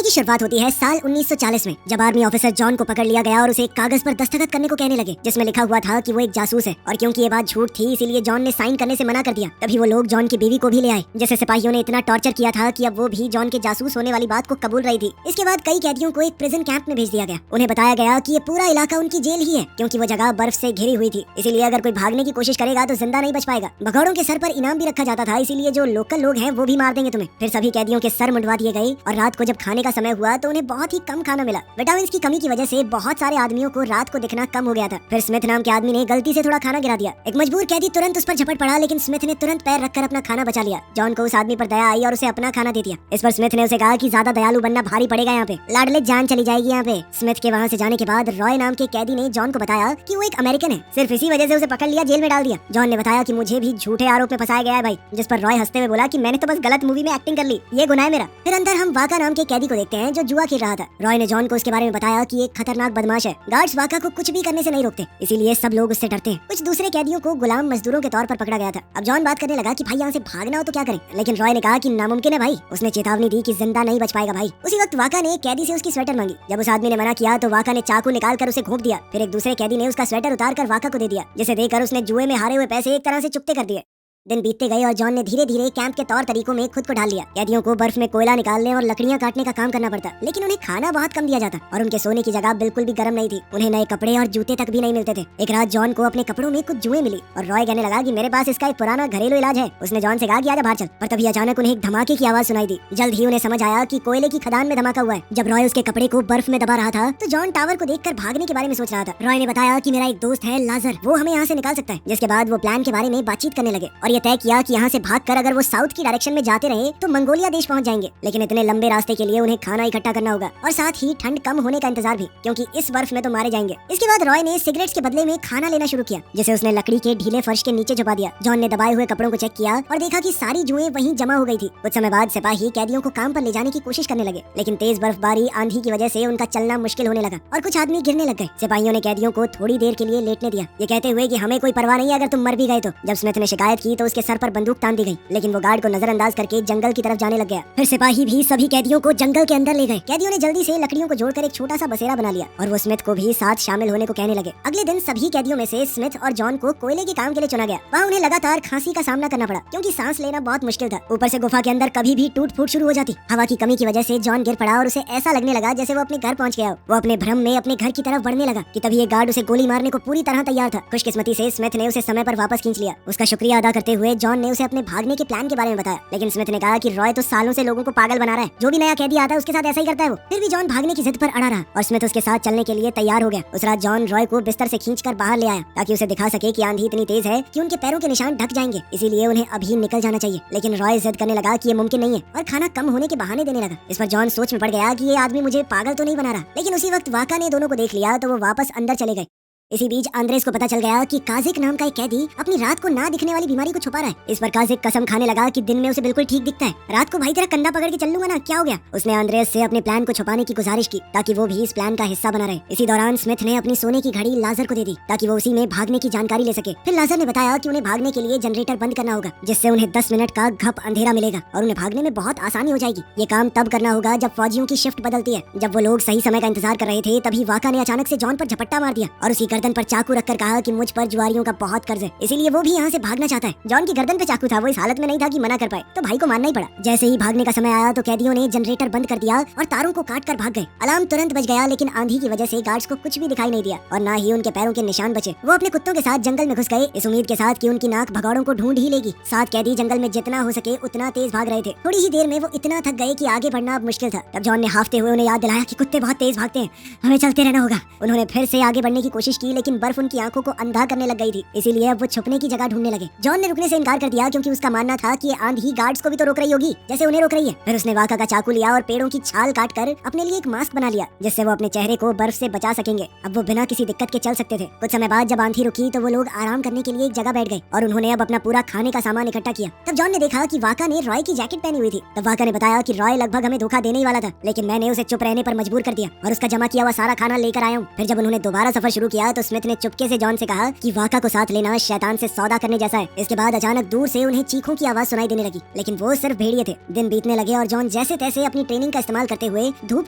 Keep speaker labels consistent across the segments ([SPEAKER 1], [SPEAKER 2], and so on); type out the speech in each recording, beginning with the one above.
[SPEAKER 1] कहानी की शुरुआत होती है साल 1940 में, जब आर्मी ऑफिसर जॉन को पकड़ लिया गया और उसे एक कागज पर दस्तखत करने को कहने लगे, जिसमें लिखा हुआ था कि वो एक जासूस है। और क्योंकि ये बात झूठ थी, इसीलिए जॉन ने साइन करने से मना कर दिया। तभी वो लोग जॉन की बीवी को भी ले आए, जिसे सिपाहियों ने इतना टॉर्चर किया था कि अब वो भी जॉन के जासूस होने वाली बात को कबूल रही थी। इसके बाद कई कैदियों को एक प्रिजन कैंप में भेज दिया गया। उन्हें बताया गया कि ये पूरा इलाका उनकी जेल ही है, क्योंकि वो जगह बर्फ से घिरी हुई थी। इसीलिए अगर कोई भागने की कोशिश करेगा तो जिंदा नहीं बच पाएगा। भगौड़ों के सर पर इनाम भी रखा जाता था, इसीलिए जो लोकल लोग हैं वो भी मार देंगे तुम्हें। फिर सभी कैदियों के सर मुंडवा दिए गए और रात को जब खाने का समय हुआ तो उन्हें बहुत ही कम खाना मिला। विटामिन की कमी की वजह से बहुत सारे आदमियों को रात को दिखना कम हो गया था। फिर स्मिथ नाम के आदमी ने गलती से थोड़ा खाना गिरा दिया। एक मजबूर कैदी तुरंत उस पर झपट पड़ा, लेकिन स्मिथ ने तुरंत पैर रखकर अपना खाना बचा लिया। जॉन को उस आदमी पर दया आई और उसे अपना खाना दे दिया। इस पर स्मिथ ने उसे कहा कि ज्यादा दयालु बनना भारी पड़ेगा, यहाँ पे लाडले जान चली जाएगी यहाँ पे। स्मिथ के वहाँ से जाने के बाद रॉय नाम के कैदी ने जॉन को बताया कि वो एक अमेरिकन है। सिर्फ इसी वजह से उसे पकड़ लिया, जेल में डाल दिया। जॉन ने बताया कि मुझे भी झूठे आरोप में फंसाया गया है भाई, जिस पर रॉय हंसते हुए बोला कि मैंने तो बस गलत मूवी में एक्टिंग कर ली, ये गुनाह है मेरा। फिर अंदर हम वाका नाम के कैदी को देखते हैं जो जुआ खेल रहा था। रॉय ने जॉन को उसके बारे में बताया कि एक खतरनाक बदमाश है। गार्ड्स वाका को कुछ भी करने से नहीं रोकते, इसीलिए सब लोग उससे डरते हैं। कुछ दूसरे कैदियों को गुलाम मजदूरों के तौर पर पकड़ा गया था। अब जॉन बात करने लगा कि भाई यहाँ से भागना हो तो क्या करें, लेकिन रॉय ने कहा कि नामुमकिन है भाई। उसने चेतावनी दी कि जिंदा नहीं बच पाएगा भाई। उसी वक्त वाका ने कैदी से उसकी स्वेटर मांगी। जब उस आदमी ने मना किया तो वाका ने चाकू निकाल कर उसे घोंप दिया। फिर एक दूसरे कैदी ने उसका स्वेटर उतार कर वाका को दे दिया, जिसे देकर उसने जुए में हारे हुए पैसे एक तरह से चुकते कर दिए। दिन बीतते गए और जॉन ने धीरे धीरे कैंप के तौर तरीकों में खुद को ढाल लिया। कैदियों को बर्फ में कोयला निकालने और लकड़ियां काटने का काम करना पड़ता, लेकिन उन्हें खाना बहुत कम दिया जाता और उनके सोने की जगह बिल्कुल भी गर्म नहीं थी। उन्हें नए कपड़े और जूते तक भी नहीं मिलते थे। एक रात जॉन को अपने कपड़ों में कुछ जुएं मिली और रॉय कहने लगा कि मेरे पास इसका एक पुराना घरेलू इलाज है। उसने जॉन से कहा कि आजा बाहर चल, पर तभी अचानक उन्हें एक धमाके की आवाज सुनाई दी। जल्द ही उन्हें समझ आया कि कोयले की खदान में धमाका हुआ है। जब रॉय उसके कपड़े को बर्फ में दबा रहा था तो जॉन टावर को देखकर भागने के बारे में सोच रहा था। रॉय ने बताया कि मेरा एक दोस्त है लाजर, वो हमें यहाँ से निकाल सकता है। जिसके बाद वो प्लान के बारे में बातचीत करने लगे और ये तय किया कि यहाँ से भागकर अगर वो साउथ की डायरेक्शन में जाते रहे तो मंगोलिया देश पहुंच जाएंगे। लेकिन इतने लंबे रास्ते के लिए उन्हें खाना इकट्ठा करना होगा और साथ ही ठंड कम होने का इंतजार भी, क्योंकि इस बर्फ में तो मारे जाएंगे। इसके बाद रॉय ने सिगरेट्स के बदले में खाना लेना शुरू किया, जिसे उसने लकड़ी के ढीले फर्श के नीचे छुपा दिया। जॉन ने दबाए हुए कपड़ों को चेक किया और देखा कि सारी जुएं वहीं जमा हो गई थी। कुछ समय बाद सिपाही कैदियों को काम पर ले जाने की कोशिश करने लगे, लेकिन तेज बर्फबारी आंधी की वजह से उनका चलना मुश्किल होने लगा और कुछ आदमी गिरने लग गए। सिपाहियों ने कैदियों को थोड़ी देर के लिए लेटने दिया, ये कहते हुए कि हमें कोई परवाह नहीं है अगर तुम मर भी गए तो। जब स्मिथ ने शिकायत की तो उसके सर पर बंदूक तान दी गई, लेकिन वो गार्ड को नजरअंदाज करके जंगल की तरफ जाने लग गया। फिर सिपाही भी सभी कैदियों को जंगल के अंदर ले गए। कैदियों ने जल्दी से लकड़ियों को जोड़कर एक छोटा सा बसेरा बना लिया और वो स्मिथ को भी साथ शामिल होने को कहने लगे। अगले दिन सभी कैदियों में से स्मिथ और जॉन को कोयले के काम के लिए चुना गया। वहाँ उन्हें लगातार खांसी का सामना करना पड़ा, क्योंकि सांस लेना बहुत मुश्किल था। ऊपर से गुफा के अंदर कभी भी टूट फूट शुरू हो जाती। हवा की कमी की वजह से जॉन गिर पड़ा और उसे ऐसा लगने लगा जैसे वो अपने घर पहुंच गया हो। वो अपने भ्रम में अपने घर की तरफ बढ़ने लगा कि तभी एक गार्ड उसे गोली मारने को पूरी तरह तैयार था। खुशकिस्मती से स्मिथ ने उसे समय पर वापस खींच लिया। उसका शुक्रिया अदा करते हुए जॉन ने उसे अपने भागने के प्लान के बारे में बताया, लेकिन स्मिथ ने कहा कि रॉय तो सालों से लोगों को पागल बना रहा है, जो भी नया कैदी आता है उसके साथ ऐसा ही करता है वो। फिर भी जॉन भागने की जिद पर अड़ा रहा और स्मिथ उसके साथ चलने के लिए तैयार हो गया। उस रात जॉन रॉय को बिस्तर से खींचकर बाहर ले आया ताकि उसे दिखा सके कि आंधी इतनी तेज है कि उनके पैरों के निशान ढक जाएंगे, इसीलिए उन्हें अभी निकल जाना चाहिए। लेकिन रॉय जिद करने लगा कि ये मुमकिन नहीं है और खाना कम होने के बहाने देने लगा। इस पर जॉन सोच में पड़ गया कि ये आदमी मुझे पागल तो नहीं बना रहा। लेकिन उसी वक्त वाका ने दोनों को देख लिया तो वो वापस अंदर चले गए। इसी बीच आंद्रेस को पता चल गया कि काजिक नाम का एक कैदी अपनी रात को ना दिखने वाली बीमारी को छुपा रहा है। इस पर काजिक कसम खाने लगा कि दिन में उसे बिल्कुल ठीक दिखता है, रात को भाई तेरा कंधा पकड़ के चल लूंगा ना, क्या हो गया। उसने आंद्रेस से अपने प्लान को छुपाने की गुजारिश की ताकि वो भी इस प्लान का हिस्सा बना रहे। इसी दौरान स्मिथ ने अपनी सोने की घड़ी लाजर को दे दी ताकि वो उसी में भागने की जानकारी ले सके। फिर लाजर ने बताया कि उन्हें भागने के लिए जनरेटर बंद करना होगा, जिससे उन्हें 10 मिनट का घप अंधेरा मिलेगा और उन्हें भागने में बहुत आसानी हो जाएगी। ये काम तब करना होगा जब फौजियों की शिफ्ट बदलती है। जब वो लोग सही समय का इंतजार कर रहे थे तभी वाका ने अचानक से जॉन पर झपट्टा मार दिया और उसकी गर्दन पर चाकू रखकर कहा कि मुझ पर जुआरियों का बहुत कर्ज है, इसीलिए वो भी यहाँ से भागना चाहता है। जॉन की गर्दन पे चाकू था, वो इस हालत में नहीं था कि मना कर पाए, तो भाई को मानना ही पड़ा। जैसे ही भागने का समय आया तो कैदियों ने जनरेटर बंद कर दिया और तारों को काट कर भाग गए। अलार्म तुरंत बज गया, लेकिन आंधी की वजह से गार्ड्स को कुछ भी दिखाई नहीं दिया और न ही उनके पैरों के निशान बचे। वो अपने कुत्तों के साथ जंगल में घुस गए, इस उम्मीद के साथ कि उनकी नाक भगौड़ों को ढूंढ ही लेगी। 7 कैदी जंगल में जितना हो सके उतना तेज भाग रहे थे। थोड़ी ही देर में वो इतना थक गए कि आगे बढ़ना अब मुश्किल था। तब जॉन ने हाफते हुए उन्हें याद दिलाया कि कुत्ते बहुत तेज भागते हैं, हमें चलते रहना होगा। उन्होंने फिर से आगे बढ़ने की कोशिश की, लेकिन बर्फ उनकी आंखों को अंधा करने लग गई थी, इसीलिए अब वो छुपने की जगह ढूंढने लगे। जॉन ने रुकने से इनकार कर दिया क्योंकि उसका मानना था कि ये आंधी गार्ड्स को भी तो रोक रही होगी जैसे उन्हें रोक रही है। फिर उसने वाका का चाकू लिया और पेड़ों की छाल काट कर अपने लिए एक मास्क बना लिया, जिससे वो अपने चेहरे को बर्फ से बचा सकेंगे। अब वो बिना किसी दिक्कत के चल सकते थे। कुछ समय बाद जब आंधी रुकी तो वो लोग आराम करने के लिए एक जगह बैठ गए और उन्होंने अब अपना पूरा खाने का सामान इकट्ठा किया। तब जॉन ने देखा कि वाका ने रॉय की जैकेट पहनी हुई थी। तब वाका ने बताया कि रॉय लगभग हमें धोखा देने ही वाला था, लेकिन मैंने उसे चुप रहने पर मजबूर कर दिया और उसका जमा किया हुआ सारा खाना लेकर आया हूँ। फिर जब उन्होंने दोबारा सफर शुरू किया तो स्मिथ ने चुपके से जॉन से कहा कि वाका को साथ लेना शैतान से सौदा करने जैसा है। इसके बाद अचानक दूर से उन्हें चीखों की आवाज सुनाई देने लगी, लेकिन वो सिर्फ भेड़िए थे। दिन बीतने लगे और जॉन जैसे तैसे अपनी ट्रेनिंग का इस्तेमाल करते हुए धूप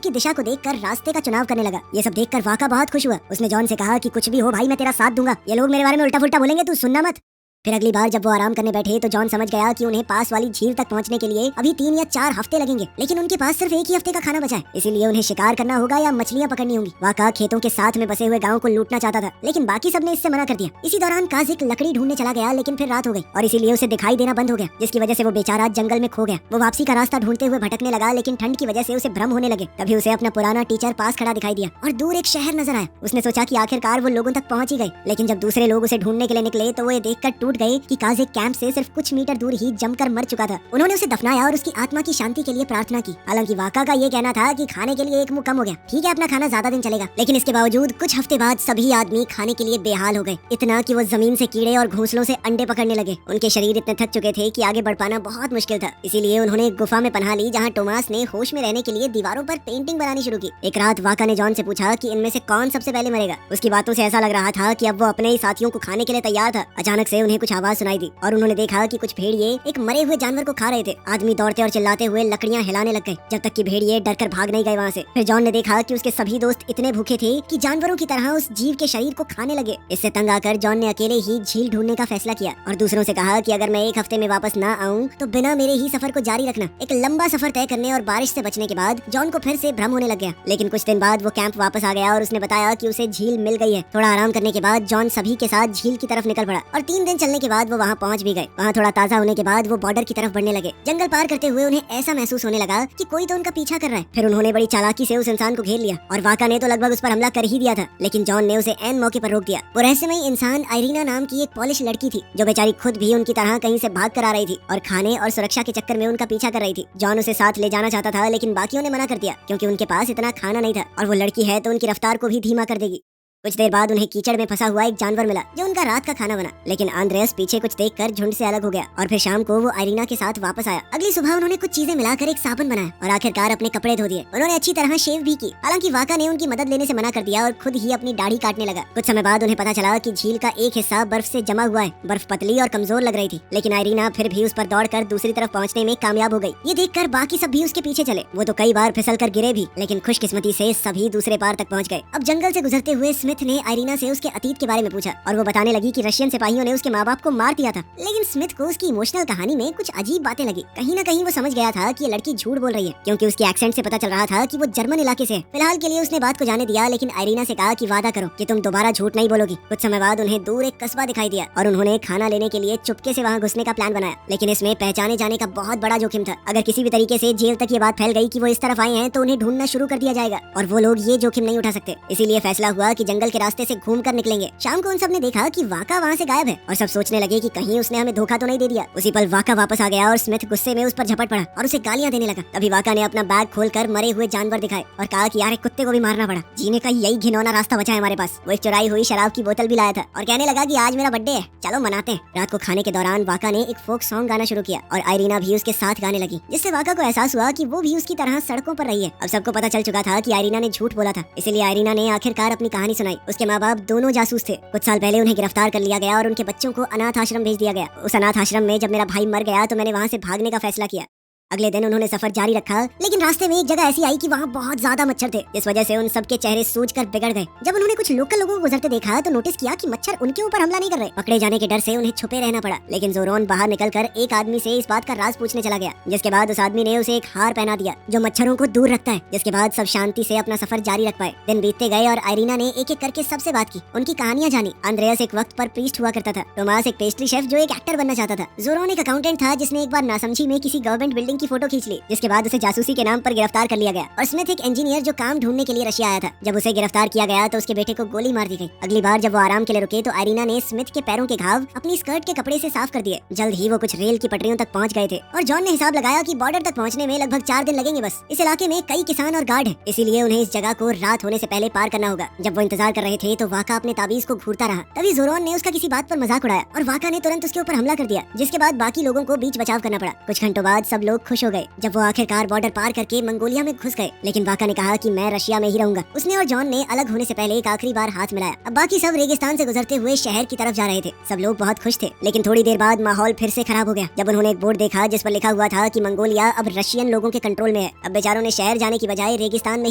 [SPEAKER 1] की दिशा को देखकर रास्ते का चुनाव करने लगा। ये सब देखकर वाका बहुत खुश हुआ। उसने जॉन से कहा कि कुछ भी हो भाई, मैं तेरा साथ दूंगा। ये लोग मेरे बारे में उल्टा पुल्टा बोलेंगे, तू सुनना मत। फिर अगली बार जब वो आराम करने बैठे तो जॉन समझ गया कि उन्हें पास वाली झील तक पहुंचने के लिए अभी 3 या 4 हफ्ते लगेंगे, लेकिन उनके पास सिर्फ 1 ही हफ्ते का खाना बचा है। इसीलिए उन्हें शिकार करना होगा या मछलियां पकड़नी होंगी। वाका खेतों के साथ में बसे हुए गांव को लूटना चाहता था, लेकिन बाकी सबने इससे मना कर दिया। इसी दौरान काजिक लकड़ी ढूंढने चला गया, लेकिन फिर रात हो गई और इसीलिए उसे दिखाई देना बंद हो गया, जिसकी वजह से वो बेचारा जंगल में खो गया। वो वापसी का रास्ता ढूंढते हुए भटकने लगा, लेकिन ठंड की वजह से उसे भ्रम होने लगे। तभी उसे अपना पुराना टीचर पास खड़ा दिखाई दिया और दूर एक शहर नजर आया। उसने सोचा कि आखिरकार वो लोगों तक पहुंच ही गए, लेकिन जब दूसरे लोग उसे ढूंढने के लिए निकले तो वो ये देखकर टूट गए कि काजिक कैंप से सिर्फ कुछ मीटर दूर ही जमकर मर चुका था। उन्होंने उसे दफनाया और उसकी आत्मा की शांति के लिए प्रार्थना की। हालांकि वाका का ये कहना था कि खाने के लिए एक मुंह कम हो गया, ठीक है अपना खाना ज्यादा दिन चलेगा, लेकिन इसके बावजूद कुछ हफ्ते बाद सभी आदमी खाने के लिए बेहाल हो गए। इतना कि वो जमीन से कीड़े और घोंसलों से अंडे पकड़ने लगे। उनके शरीर इतने थक चुके थे कि आगे बढ़ पाना बहुत मुश्किल था। इसीलिए उन्होंने एक गुफा में पनाह ली, जहाँ टोमास ने होश में रहने के लिए दीवारों पर पेंटिंग बनानी शुरू की। एक रात वाका ने जॉन से पूछा कि इनमें से कौन सबसे पहले मरेगा। उसकी बातों से ऐसा लग रहा था कि अब वो अपने ही साथियों को खाने के लिए तैयार था। अचानक से उन्हें कुछ आवाज सुनाई दी और उन्होंने देखा कि कुछ भेड़िए एक मरे हुए जानवर को खा रहे थे। आदमी दौड़ते और चिल्लाते हुए लकड़ियां हिलाने लग गए, जब तक कि भेड़िए डरकर भाग नहीं गए वहाँ से। फिर जॉन ने देखा कि उसके सभी दोस्त इतने भूखे थे कि जानवरों की तरह उस जीव के शरीर को खाने लगे। इससे तंग आकर जॉन ने अकेले ही झील ढूंढने का फैसला किया और दूसरों से कहा कि अगर मैं 1 हफ्ते में वापस ना आऊं तो बिना मेरे ही सफर को जारी रखना। एक लंबा सफर तय करने और बारिश से बचने के बाद जॉन को फिर से भ्रम होने लग गया, लेकिन कुछ दिन बाद वो कैंप वापस आ गया और उसने बताया कि उसे झील मिल गई है। थोड़ा आराम करने के बाद जॉन सभी के साथ झील की तरफ निकल पड़ा और 3 दिन चलने के बाद वो वहाँ पहुँच भी गए। वहाँ थोड़ा ताजा होने के बाद वो बॉर्डर की तरफ बढ़ने लगे। जंगल पार करते हुए उन्हें ऐसा महसूस होने लगा कि कोई तो उनका पीछा कर रहा है। फिर उन्होंने बड़ी चालाकी से उस इंसान को घेर लिया और वाका ने तो लगभग उस पर हमला कर ही दिया था, लेकिन जॉन ने उसे ऐन मौके पर रोक दिया। वो रहस्यमयी इंसान आइरीना नाम की एक पॉलिश लड़की थी, जो बेचारी खुद भी उनकी तरह कहीं से भाग कर आ रही थी और खाने और सुरक्षा के चक्कर में उनका पीछा कर रही थी। जॉन उसे साथ ले जाना चाहता था, लेकिन बाकियों ने मना कर दिया क्योंकि उनके पास इतना खाना नहीं था और वो लड़की है तो उनकी रफ्तार को भी धीमा कर देगी। कुछ देर बाद उन्हें कीचड़ में फंसा हुआ एक जानवर मिला जो उनका रात का खाना बना, लेकिन आंद्रेयस पीछे कुछ देखकर झुंड से अलग हो गया और फिर शाम को वो आइरीना के साथ वापस आया। अगली सुबह उन्होंने कुछ चीजें मिलाकर एक साबुन बनाया और आखिरकार अपने कपड़े धो दिए। उन्होंने अच्छी तरह शेव भी की। हालांकि वाका ने उनकी मदद लेने से मना कर दिया और खुद ही अपनी दाढ़ी काटने लगा। कुछ समय बाद उन्हें पता चला कि झील का एक हिस्सा बर्फ से जमा हुआ है। बर्फ पतली और कमजोर लग रही थी, लेकिन आइरीना फिर भी उस पर दौड़कर दूसरी तरफ पहुंचने में कामयाब हो गई। ये देखकर बाकी सब भी उसके पीछे चले। वो तो कई बार फिसल कर गिरे भी, लेकिन खुशकिस्मती से सभी दूसरे पार तक पहुंच गए। अब जंगल से गुजरते हुए स्मिथ ने आइरीना से उसके अतीत के बारे में पूछा और वो बताने लगी कि रशियन सिपाहियों ने उसके माँ बाप को मार दिया था। लेकिन स्मिथ को उसकी इमोशनल कहानी में कुछ अजीब बातें लगी। कहीं न कहीं वो समझ गया था कि ये लड़की झूठ बोल रही है, क्योंकि उसके एक्सेंट से पता चल रहा था कि वो जर्मन इलाके से है। फिलहाल के लिए उसने बात को जाने दिया, लेकिन आइरीना से कहा कि वादा करो कि तुम दोबारा झूठ नहीं बोलोगी। कुछ समय बाद उन्हें दूर एक कस्बा दिखाई दिया और उन्होंने खाना लेने के लिए चुपके से वहाँ घुसने का प्लान बनाया, लेकिन इसमें पहचाने जाने का बहुत बड़ा जोखिम था। अगर किसी भी तरीके से जेल तक ये बात फैल गई कि वो इस तरफ आए हैं तो उन्हें ढूंढना शुरू कर दिया जाएगा और वो लोग ये जोखिम नहीं उठा सकते। इसीलिए फैसला हुआ कि जंगल के रास्ते से घूम कर निकलेंगे। शाम को उन सब ने देखा कि वाका वहाँ से गायब है और सब सोचने लगे कि कहीं उसने हमें धोखा तो नहीं दे दिया। उसी पल वाका वापस आ गया और स्मिथ गुस्से में उस पर झपट पड़ा और उसे गालियां देने लगा। तभी वाका ने अपना बैग खोलकर मरे हुए जानवर दिखाए और कहा कि यार एक कुत्ते को भी मारना पड़ा, जीने का यही घिनौना रास्ता बचा है हमारे पास। वो एक चुराई हुई शराब की बोतल भी लाया था और कहने लगा कि आज मेरा बर्थडे है, चलो मनाते हैं। रात को खाने के दौरान वाका ने एक फोक सॉन्ग गाना शुरू किया और आइरीना भी उसके साथ गाने लगी, जिससे वाका को एहसास हुआ कि वो भी उसकी तरह सड़कों पर रही है। अब सबको पता चल चुका था कि आइरीना ने झूठ बोला था, इसलिए आइरीना ने आखिरकार अपनी कहानी सुनाई। उसके माँ बाप दोनों जासूस थे। कुछ साल पहले उन्हें गिरफ्तार कर लिया गया और उनके बच्चों को अनाथ आश्रम भेज दिया गया। उस अनाथ आश्रम में जब मेरा भाई मर गया तो मैंने वहाँ से भागने का फैसला किया। अगले दिन उन्होंने सफर जारी रखा, लेकिन रास्ते में एक जगह ऐसी आई कि वहाँ बहुत ज्यादा मच्छर थे, इस वजह से उन सबके चेहरे सूजकर बिगड़ गए। जब उन्होंने कुछ लोकल लोगों को गुजरते देखा तो नोटिस किया कि मच्छर उनके ऊपर हमला नहीं कर रहे। पकड़े जाने के डर से उन्हें छुपे रहना पड़ा, लेकिन जोरोन बाहर निकलकर एक आदमी से इस बात का राज पूछने चला गया, जिसके बाद उस आदमी ने उसे एक हार पहना दिया जो मच्छरों को दूर रखता है, जिसके बाद सब शांति से अपना सफर जारी रख पाए। दिन बीतते गए और आइरीना ने एक एक करके सबसे बात की, उनकी कहानियां जानी। आंद्रेयस एक वक्त पर प्रीस्ट हुआ करता था, टोमास एक पेस्ट्री शेफ जो एक एक्टर बनना चाहता था, जोरोन एक अकाउंटेंट था जिसने एक बार नासमझी में किसी गवर्नमेंट बिल्डिंग की फोटो खींच ली, जिसके बाद उसे जासूसी के नाम पर गिरफ्तार कर लिया गया। और स्मिथ एक इंजीनियर जो काम ढूंढने के लिए रशिया आया था। जब उसे गिरफ्तार किया गया तो उसके बेटे को गोली मार दी गई। अगली बार जब वो आराम के लिए रुके तो आइरीना ने स्मिथ के पैरों के घाव अपनी स्कर्ट के कपड़े से साफ कर दिए। जल्द ही वो कुछ रेल की पटरियों तक पहुंच गए थे और जॉन ने हिसाब लगाया कि बॉर्डर तक पहुंचने में लगभग 4 दिन लगेंगे बस। इस इलाके में कई किसान और गार्ड है, इसीलिए उन्हें इस जगह को रात होने से पहले पार करना होगा। जब वो इंतजार कर रहे थे तो वाका अपने ताबीज को घूरता रहा। तभी जोरोन ने उसका किसी बात पर मजाक उड़ाया और वाका ने तुरंत उसके ऊपर हमला कर दिया, जिसके बाद बाकी लोगों को बीच बचाव करना पड़ा। कुछ घंटों बाद सब लोग खुश खुश हो गए जब वो आखिरकार बॉर्डर पार करके मंगोलिया में घुस गए। लेकिन वाका ने कहा कि मैं रशिया में ही रहूंगा। उसने और जॉन ने अलग होने से पहले एक आखिरी बार हाथ मिलाया। अब बाकी सब रेगिस्तान से गुजरते हुए शहर की तरफ जा रहे थे। सब लोग बहुत खुश थे, लेकिन थोड़ी देर बाद माहौल फिर से खराब हो गया जब उन्होंने एक बोर्ड देखा जिस पर लिखा हुआ था कि मंगोलिया अब रशियन लोगों के कंट्रोल में है। अब बेचारों ने शहर जाने की बजाय रेगिस्तान में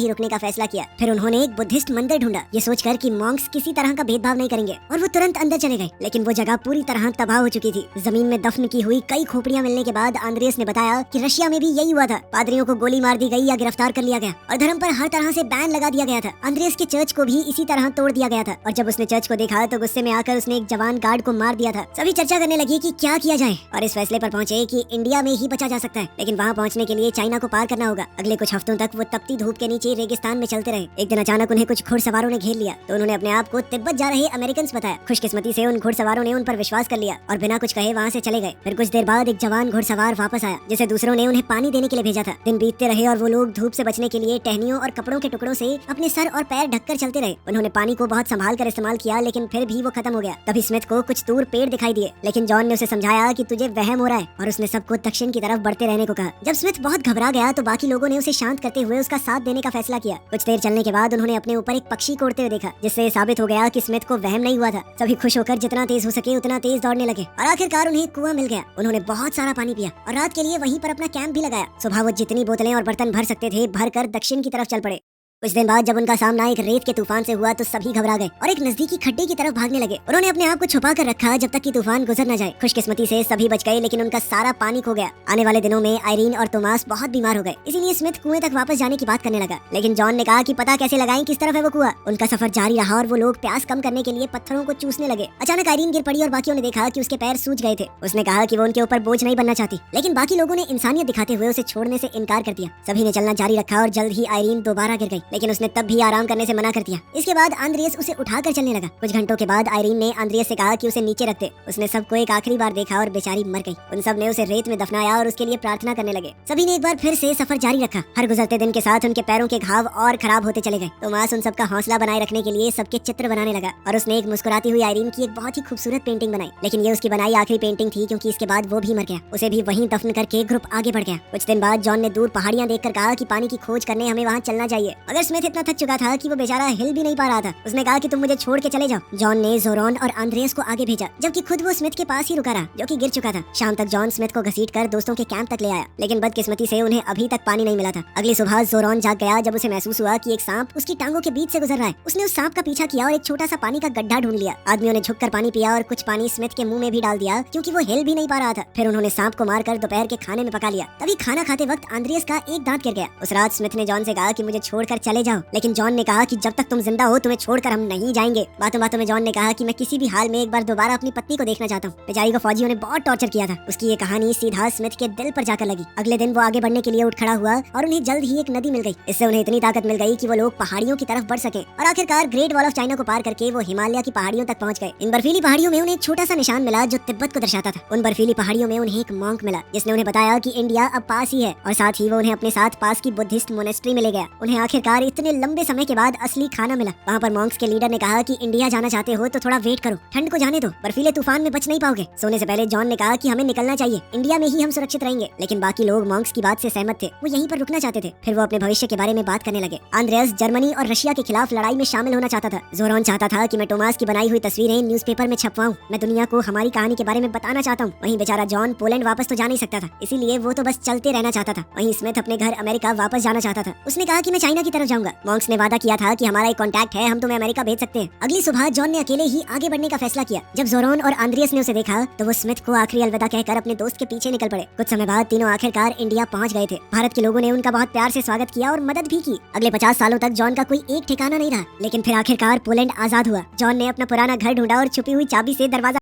[SPEAKER 1] ही रुकने का फैसला किया। फिर उन्होंने एक बुद्धिस्ट मंदिर ढूंढा, ये सोचकर कि मॉन्क्स किसी तरह का भेदभाव नहीं करेंगे, और वो तुरंत अंदर चले गए। लेकिन वो जगह पूरी तरह तबाह हो चुकी थी। जमीन में दफन की हुई कई खोपड़ियां मिलने के बाद आंद्रेस ने बताया कि रशिया में भी यही हुआ था। पादरियों को गोली मार दी गई या गिरफ्तार कर लिया गया और धर्म पर हर तरह से बैन लगा दिया गया था। आंद्रेस के चर्च को भी इसी तरह तोड़ दिया गया था, और जब उसने चर्च को देखा तो गुस्से में आकर उसने एक जवान गार्ड को मार दिया था। सभी चर्चा करने लगी कि क्या किया जाए, और इस फैसले पर पहुंचे कि इंडिया में ही बचा जा सकता है, लेकिन वहां पहुंचने के लिए चाइना को पार करना होगा। अगले कुछ हफ्तों तक वो तपती धूप के नीचे रेगिस्तान में चलते रहे। एक दिन अचानक उन्हें कुछ घुड़सवारों ने घेर लिया, तो उन्होंने अपने आप को तिब्बत जा रहे अमेरिकन बताया। खुशकिस्मती से उन घुड़सवारों ने उन पर विश्वास कर लिया और बिना कुछ कहे वहाँ से चले गए। फिर कुछ देर बाद एक जवान घुड़सवार वापस आया, जिसे दूसरों ने उन्हें पानी देने के लिए भेजा था। दिन बीतते रहे और वो लोग धूप से बचने के लिए टहनियों और कपड़ों के टुकड़ों से अपने सर और पैर ढककर चलते रहे। उन्होंने पानी को बहुत संभाल कर इस्तेमाल किया, लेकिन फिर भी वो खत्म हो गया। तभी स्मिथ को कुछ दूर पेड़ दिखाई दिए, लेकिन जॉन ने उसे समझाया कि तुझे वहम हो रहा है, और उसने सबको दक्षिण की तरफ बढ़ते रहने को कहा। जब स्मिथ बहुत घबरा गया तो बाकी लोगों ने उसे शांत करते हुए उसका साथ देने का फैसला किया। कुछ देर चलने के बाद उन्होंने अपने ऊपर एक पक्षी को उड़ते हुए देखा, जिससे साबित हो गया कि स्मिथ को वहम नहीं हुआ था। सभी खुश होकर जितना तेज हो सके उतना तेज दौड़ने लगे, और आखिरकार उन्हें एक कुआं मिल गया। उन्होंने बहुत सारा पानी पिया और रात के लिए वहीं पर अपना कैंप भी लगाया। सुबह वो जितनी बोतलें और बर्तन भर सकते थे भर कर दक्षिण की तरफ चल पड़े। कुछ दिन बाद जब उनका सामना एक रेत के तूफान से हुआ तो सभी घबरा गए और एक नजदीकी खड्डे की तरफ भागने लगे। उन्होंने अपने आप को छुपा कर रखा जब तक कि तूफान गुजर न जाए। खुशकिस्मती से सभी बच गए, लेकिन उनका सारा पानी खो गया। आने वाले दिनों में आयरीन और तोमास बहुत बीमार हो गए, इसीलिए स्मिथ कुएं तक वापस जाने की बात करने लगा। लेकिन जॉन ने कहा कि पता कैसे लगाएं किस तरफ है वो कुआं। उनका सफर जारी रहा और वो लोग प्यास कम करने के लिए पत्थरों को चूसने लगे। अचानक आयरीन गिर पड़ी और बाकियों ने देखा कि उसके पैर सूज गए थे। उसने कहा कि वो उनके ऊपर बोझ नहीं बनना चाहती, लेकिन बाकी लोगों ने इंसानियत दिखाते हुए उसे छोड़ने से इनकार कर दिया। सभी ने चलना जारी रखा और जल्द ही आयरीन दोबारा गिर गई, लेकिन उसने तब भी आराम करने से मना कर दिया। इसके बाद आंद्रियस उसे उठाकर चलने लगा। कुछ घंटों के बाद आयरीन ने आंद्रियस से कहा कि उसे नीचे रख दे। उसने सबको एक आखिरी बार देखा और बेचारी मर गई। उन सब ने उसे रेत में दफनाया और उसके लिए प्रार्थना करने लगे। सभी ने एक बार फिर से सफर जारी रखा। हर गुजरते दिन के साथ उनके पैरों के घाव और खराब होते चले गए। तोमास उन सबका हौसला बनाए रखने के लिए सबके चित्र बनाने लगा, और उसने एक मुस्कुराती हुई आयरीन की एक बहुत ही खूबसूरत पेंटिंग बनाई। लेकिन ये उसकी बनाई आखिरी पेंटिंग थी, क्योंकि इसके बाद वो भी मर गया। उसे भी वहीं दफन करके ग्रुप आगे बढ़ गया। कुछ दिन बाद जॉन ने दूर पहाड़ियां देखकर कहा कि पानी की खोज करने हमें वहाँ चलना चाहिए। मगर स्मिथ इतना थक चुका था कि वो बेचारा हिल भी नहीं पा रहा था। उसने कहा कि तुम मुझे छोड़ के चले जाओ। जॉन ने जोरॉन और आंद्रेस को आगे भेजा, जबकि खुद वो स्मिथ के पास ही रुका रहा, जो कि गिर चुका था। शाम तक जॉन स्मिथ को घसीटकर दोस्तों के कैंप तक ले आया, लेकिन बदकिस्मती से उन्हें अभी तक पानी नहीं मिला था। अगली सुबह जोरॉन जाग गया जब उसे महसूस हुआ कि एक सांप उसकी टांगों के बीच से गुजर रहा है। उसने उस सांप का पीछा किया और एक छोटा सा पानी का गड्ढा ढूंढ लिया। आदमियों ने झुककर पानी पिया और कुछ पानी स्मिथ के मुंह में भी डाल दिया, क्योंकि वो हिल भी नहीं पा रहा था। फिर उन्होंने सांप को मारकर दोपहर के खाने में पका लिया। तभी खाना खाते वक्त आंद्रियस का एक दांत गिर गया। उस रात स्मिथ ने जॉन से कहा कि मुझे छोड़कर चले जाओ, लेकिन जॉन ने कहा कि जब तक तुम जिंदा हो तुम्हें छोड़कर हम नहीं जाएंगे। बातों बातों में जॉन ने कहा कि मैं किसी भी हाल में एक बार दोबारा अपनी पत्नी को देखना चाहता हूँ। बेचारी को फौजियों ने बहुत टॉर्चर किया था। उसकी ये कहानी सीधा स्मिथ के दिल पर जाकर लगी। अगले दिन वो आगे बढ़ने के लिए उठ खड़ा हुआ और उन्हें जल्द ही एक नदी मिल गई। इससे उन्हें इतनी ताकत मिल गई कि वो लोग पहाड़ियों की तरफ बढ़ सके, और आखिरकार ग्रेट वॉल ऑफ चाइना को पार करके वो हिमालय की पहाड़ियों तक पहुंच गए। इन बर्फीली पहाड़ियों में उन्हें एक छोटा सा निशान मिला जो तिब्बत को दर्शाता था। उन बर्फीली पहाड़ियों में उन्हें एक मॉन्क मिला, जिसने उन्हें बताया कि इंडिया अब पास ही है, और साथ ही वो उन्हें अपने साथ पास की बुद्धिस्ट मोनेस्ट्री में ले गया। उन्हें आखिरकार इतने लंबे समय के बाद असली खाना मिला। वहाँ पर मॉन्क्स के लीडर ने कहा कि इंडिया जाना चाहते हो तो थोड़ा वेट करो, ठंड को जाने दो, बर्फीले तूफान में बच नहीं पाओगे। सोने से पहले जॉन ने कहा कि हमें निकलना चाहिए, इंडिया में ही हम सुरक्षित रहेंगे। लेकिन बाकी लोग मॉन्क्स की बात से सहमत थे, वो यहीं पर रुकना चाहते थे। फिर वो अपने भविष्य के बारे में बात करने लगे। आंद्रेस जर्मनी और रशिया के खिलाफ लड़ाई में शामिल होना चाहता था। जोरॉन चाहता था कि मैं टोमास की बनाई हुई तस्वीरें न्यूज़पेपर में छपवाऊं, मैं दुनिया को हमारी कहानी के बारे में बताना चाहता हूँ। वहीं बेचारा जॉन पोलैंड वापस तो जा नहीं सकता था, इसीलिए वो तो बस चलते रहना चाहता था। वहीं स्मिथ अपने घर अमेरिका वापस जाना चाहता था। उसने कहा कि मैं चाइना की तरफ जाऊंगा। मॉन्क्स ने वादा किया था कि हमारा एक कॉन्टैक्ट है, हम तुम्हें अमेरिका भेज सकते हैं। अगली सुबह जॉन ने अकेले ही आगे बढ़ने का फैसला किया। जब जोरॉन और आंद्रियस ने उसे देखा तो वो स्मिथ को आखिरी अलविदा कहकर अपने दोस्त के पीछे निकल पड़े। कुछ समय बाद तीनों आखिरकार इंडिया पहुंच गए थे। भारत के लोगों ने उनका बहुत प्यार से स्वागत किया और मदद भी की। अगले 50 सालों तक जॉन का कोई एक ठिकाना नहीं रहा, लेकिन फिर आखिरकार पोलैंड आजाद हुआ। जॉन ने अपना पुराना घर ढूंढा और छुपी हुई चाबी से दरवाजा